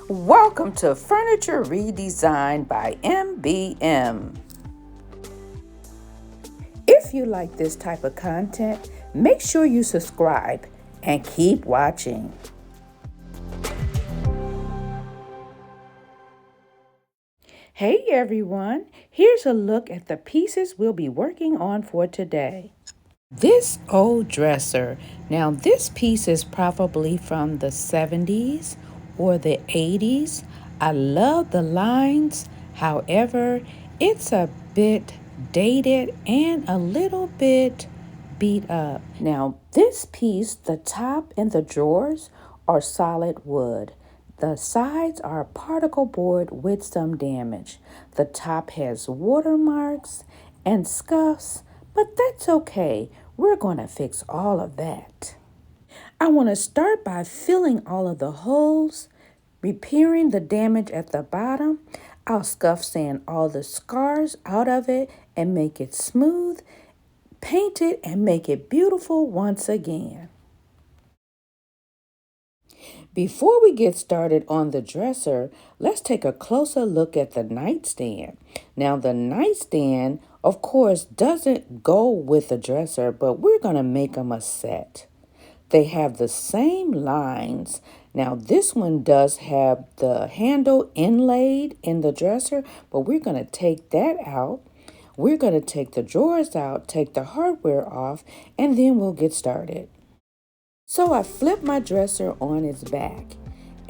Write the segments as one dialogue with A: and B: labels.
A: Welcome to Furniture Redesigned by MBM. If you like this type of content, make sure you subscribe and keep watching. Hey everyone, here's a look at the pieces we'll be working on for today. This old dresser. Now this piece is probably from the 70's or the 80's. I love the lines. However, it's a bit dated and a little bit beat up. Now this piece, the top and the drawers are solid wood. The sides are particle board with some damage. The top has watermarks and scuffs, but that's okay. We're going to fix all of that. I want to start by filling all of the holes, repairing the damage at the bottom. I'll scuff sand all the scars out of it and make it smooth, paint it and make it beautiful once again. Before we get started on the dresser, let's take a closer look at the nightstand. Now the nightstand, of course, doesn't go with the dresser, but we're going to make them a set. They have the same lines. Now this one does have the handle inlaid in the dresser, but we're going to take that out. We're going to take the drawers out, take the hardware off, and then we'll get started. So I flipped my dresser on its back,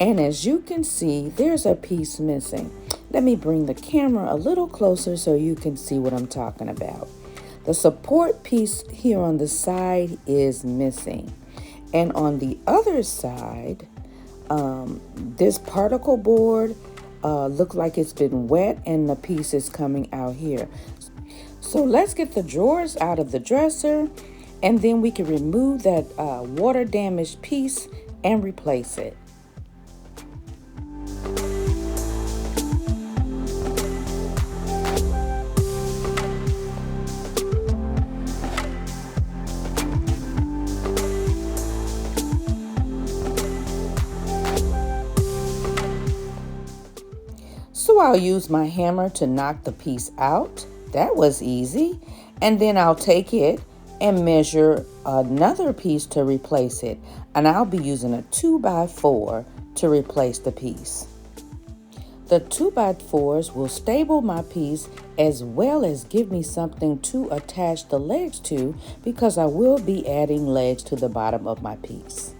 A: and as you can see, there's a piece missing. Let me bring the camera a little closer so you can see what I'm talking about. The support piece here on the side is missing, and on the other side, this particle board looks like it's been wet and the piece is coming out here. So let's get the drawers out of the dresser, and then we can remove that water damaged piece and replace it. So I'll use my hammer to knock the piece out. That was easy. And then I'll take it and measure another piece to replace it. And I'll be using a 2x4 to replace the piece. The 2x4s will stable my piece as well as give me something to attach the legs to, because I will be adding legs to the bottom of my piece.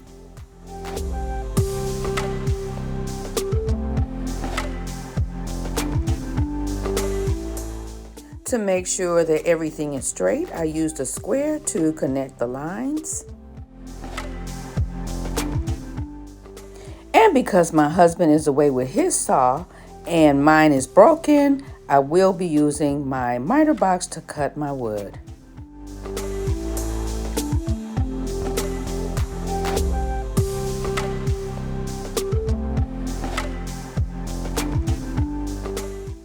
A: To make sure that everything is straight, I used a square to connect the lines. And because my husband is away with his saw and mine is broken, I will be using my miter box to cut my wood.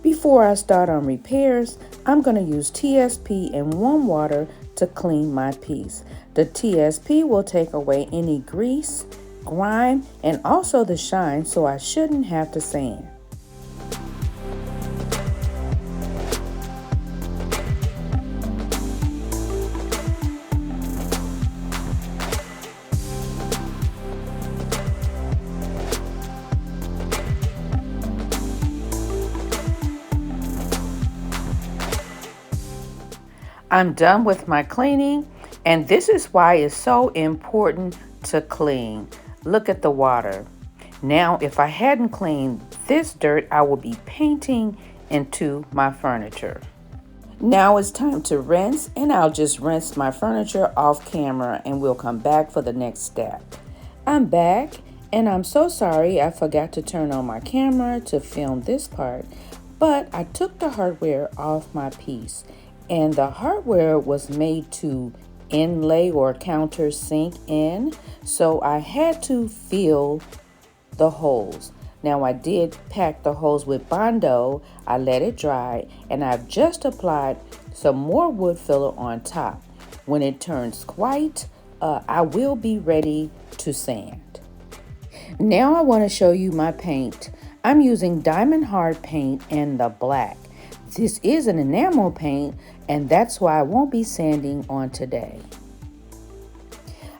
A: Before I start on repairs, I'm going to use TSP and warm water to clean my piece. The TSP will take away any grease, grime, and also the shine, so I shouldn't have to sand. I'm done with my cleaning, and this is why it's so important to clean. Look at the water. Now, if I hadn't cleaned this dirt, I would be painting into my furniture. Now it's time to rinse, and I'll just rinse my furniture off camera and we'll come back for the next step. I'm back, and I'm so sorry I forgot to turn on my camera to film this part, but I took the hardware off my piece. And the hardware was made to inlay or countersink in, so I had to fill the holes. Now I did pack the holes with Bondo. I let it dry, and I've just applied some more wood filler on top. When it turns white, I will be ready to sand. Now I want to show you my paint. I'm using Diamond Hard paint in the black. This is an enamel paint, and that's why I won't be sanding on today.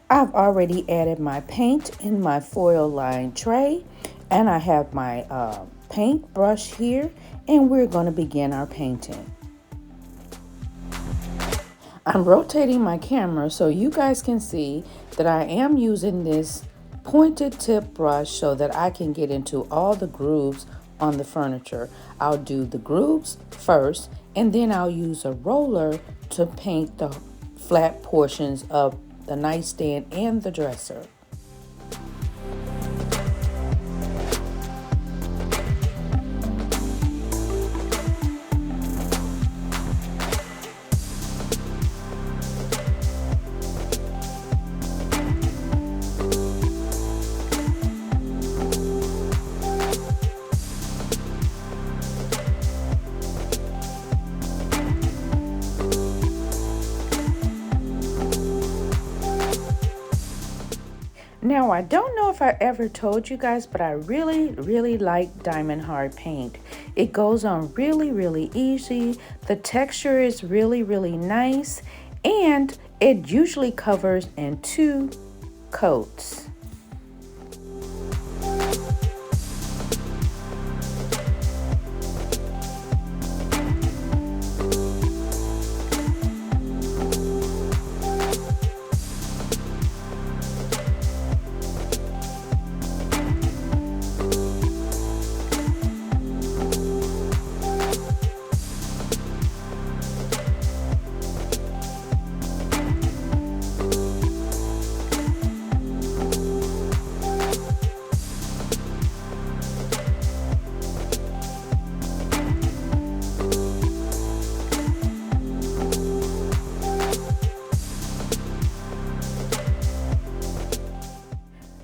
A: I've already added my paint in my foil lined tray, and I have my paint brush here, and we're going to begin our painting. I'm rotating my camera so you guys can see that I am using this pointed tip brush so that I can get into all the grooves on the furniture. I'll do the grooves first, and then I'll use a roller to paint the flat portions of the nightstand and the dresser. Now, I don't know if I ever told you guys, but I really like Diamond Hard paint. It goes on really easy. The texture is really nice, and it usually covers in 2 coats.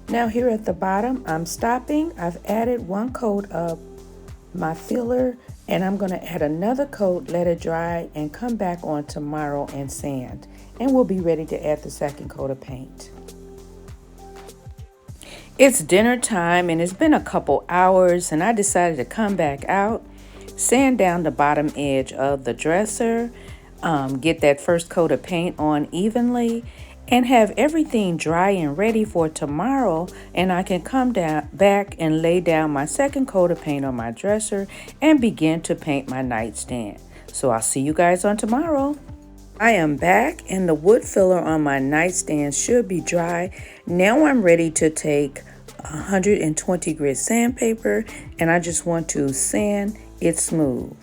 A: Now here at the bottom, I'm stopping. I've added 1 coat of my filler, and I'm going to add another coat, let it dry, and come back on tomorrow and sand. And we'll be ready to add the 2nd coat of paint. It's dinner time, and it's been a couple hours, and I decided to come back out, sand down the bottom edge of the dresser, get that 1st coat of paint on evenly, and have everything dry and ready for tomorrow, and I can come back and lay down my 2nd coat of paint on my dresser and begin to paint my nightstand. So I'll see you guys on tomorrow. I am back, and the wood filler on my nightstand should be dry. Now I'm ready to take 120 grit sandpaper, and I just want to sand it smooth.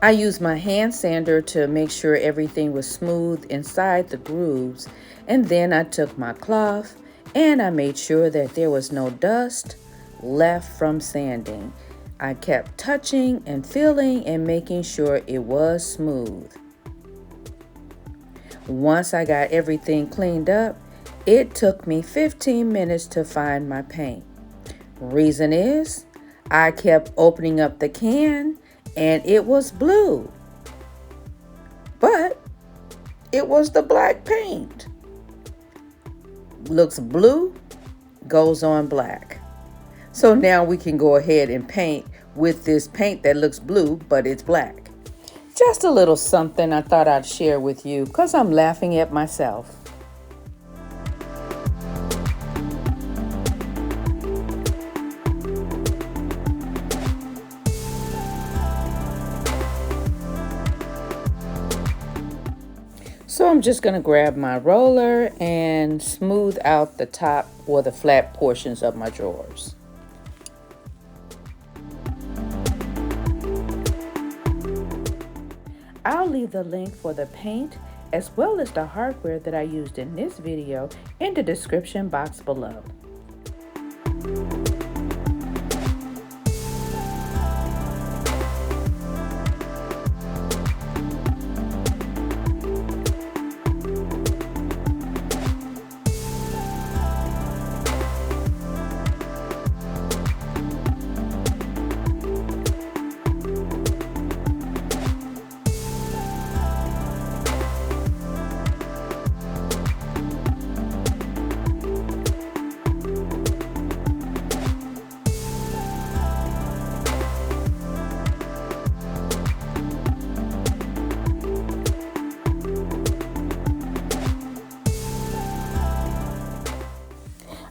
A: I used my hand sander to make sure everything was smooth inside the grooves, and then I took my cloth and I made sure that there was no dust left from sanding. I kept touching and feeling and making sure it was smooth. Once I got everything cleaned up, it took me 15 minutes to find my paint. Reason is, I kept opening up the can and it was blue, but it was the black paint. Looks blue, goes on black. So now we can go ahead and paint with this paint that looks blue, but it's black. Just a little something I thought I'd share with you because I'm laughing at myself. So I'm just going to grab my roller and smooth out the top or the flat portions of my drawers. I'll leave the link for the paint as well as the hardware that I used in this video in the description box below.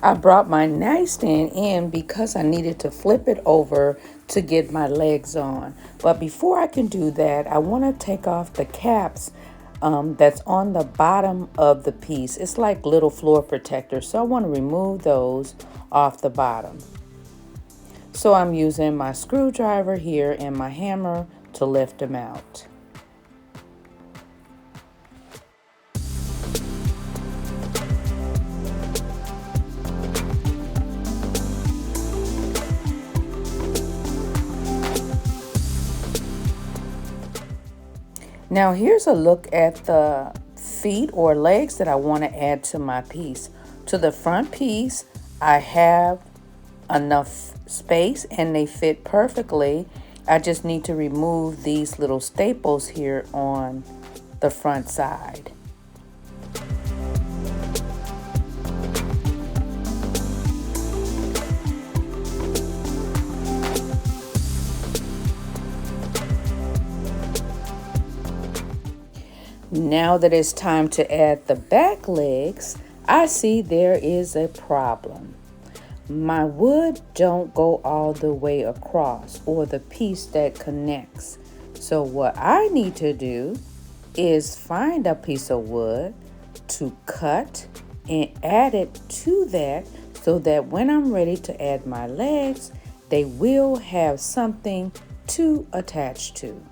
A: I brought my nightstand in because I needed to flip it over to get my legs on. But before I can do that, I want to take off the caps that's on the bottom of the piece. It's like little floor protectors, so I want to remove those off the bottom. So I'm using my screwdriver here and my hammer to lift them out. Now here's a look at the feet or legs that I want to add to my piece. To the front piece, I have enough space and they fit perfectly. I just need to remove these little staples here on the front side. Now that it's time to add the back legs, I see there is a problem. My wood don't go all the way across, or the piece that connects. So what I need to do is find a piece of wood to cut and add it to that, so that when I'm ready to add my legs, they will have something to attach to.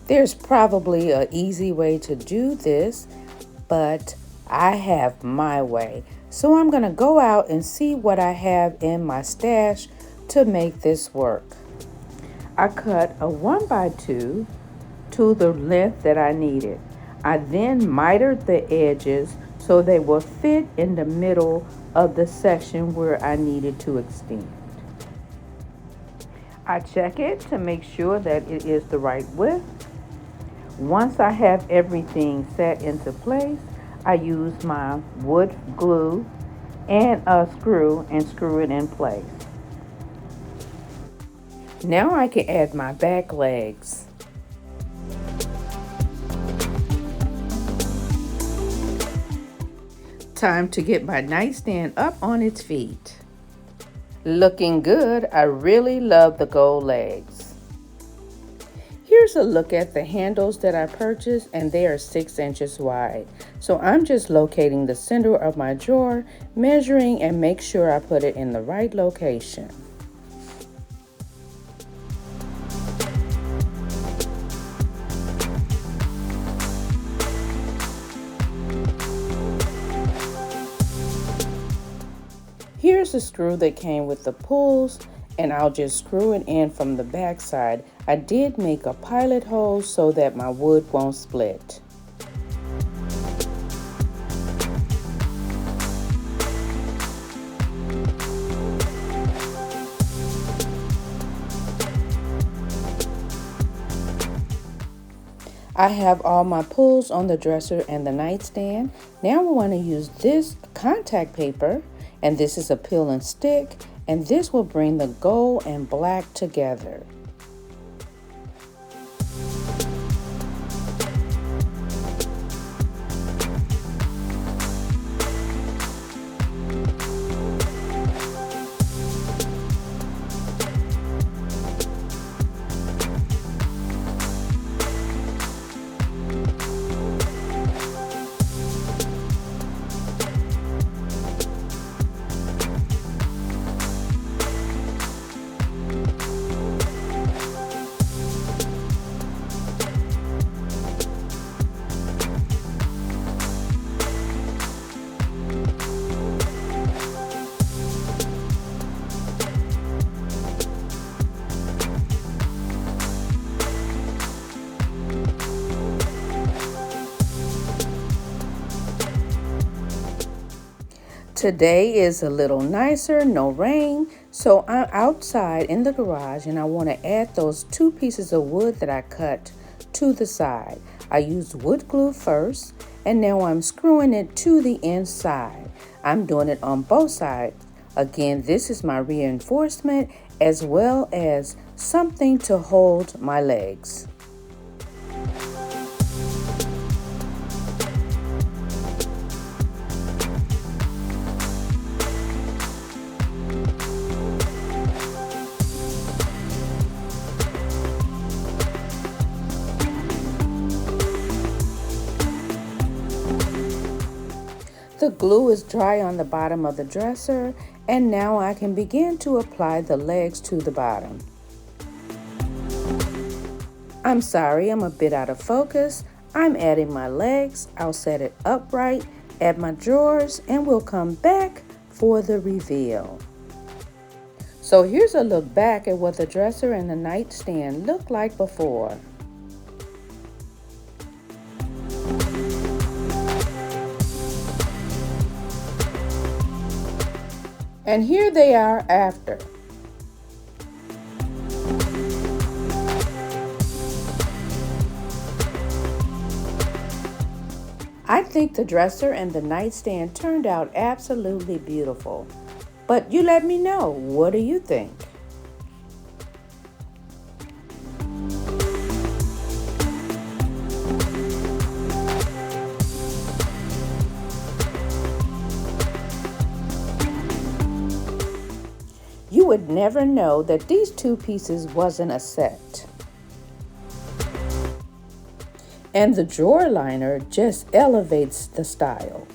A: There's probably an easy way to do this, but I have my way. So I'm going to go out and see what I have in my stash to make this work. I cut a 1x2 to the length that I needed. I then mitered the edges so they will fit in the middle of the section where I needed to extend. I check it to make sure that it is the right width. Once I have everything set into place, I use my wood glue and a screw and screw it in place. Now I can add my back legs. Time to get my nightstand up on its feet. Looking good. I really love the gold legs. Here's a look at the handles that I purchased, and they are 6 inches wide. So I'm just locating the center of my drawer, measuring, and make sure I put it in the right location. Here's the screw that came with the pulls, and I'll just screw it in from the back side. I did make a pilot hole so that my wood won't split. I have all my pulls on the dresser and the nightstand. Now we want to use this contact paper, and this is a peel and stick, and this will bring the gold and black together. Today is a little nicer, no rain, so I'm outside in the garage and I want to add those 2 pieces of wood that I cut to the side. I used wood glue first, and now I'm screwing it to the inside. I'm doing it on both sides. Again, this is my reinforcement as well as something to hold my legs. The glue is dry on the bottom of the dresser, and now I can begin to apply the legs to the bottom. I'm sorry, I'm a bit out of focus. I'm adding my legs. I'll set it upright, add my drawers, and we'll come back for the reveal. So here's a look back at what the dresser and the nightstand looked like before. And here they are after. I think the dresser and the nightstand turned out absolutely beautiful. But you let me know, what do you think? You would never know that these two pieces wasn't a set. And the drawer liner just elevates the style.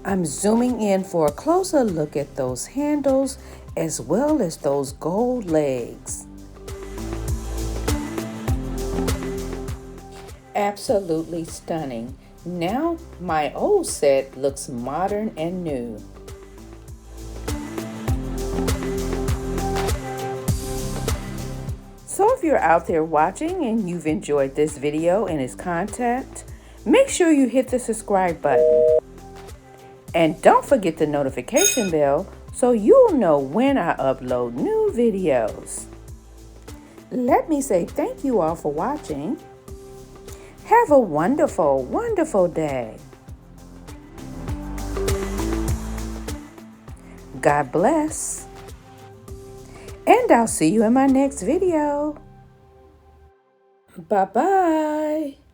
A: I'm zooming in for a closer look at those handles as well as those gold legs. Absolutely stunning. Now my old set looks modern and new. So if you're out there watching and you've enjoyed this video and its content, make sure you hit the subscribe button. And don't forget the notification bell so you'll know when I upload new videos. Let me say thank you all for watching. Have a wonderful, wonderful day. God bless. And I'll see you in my next video. Bye-bye.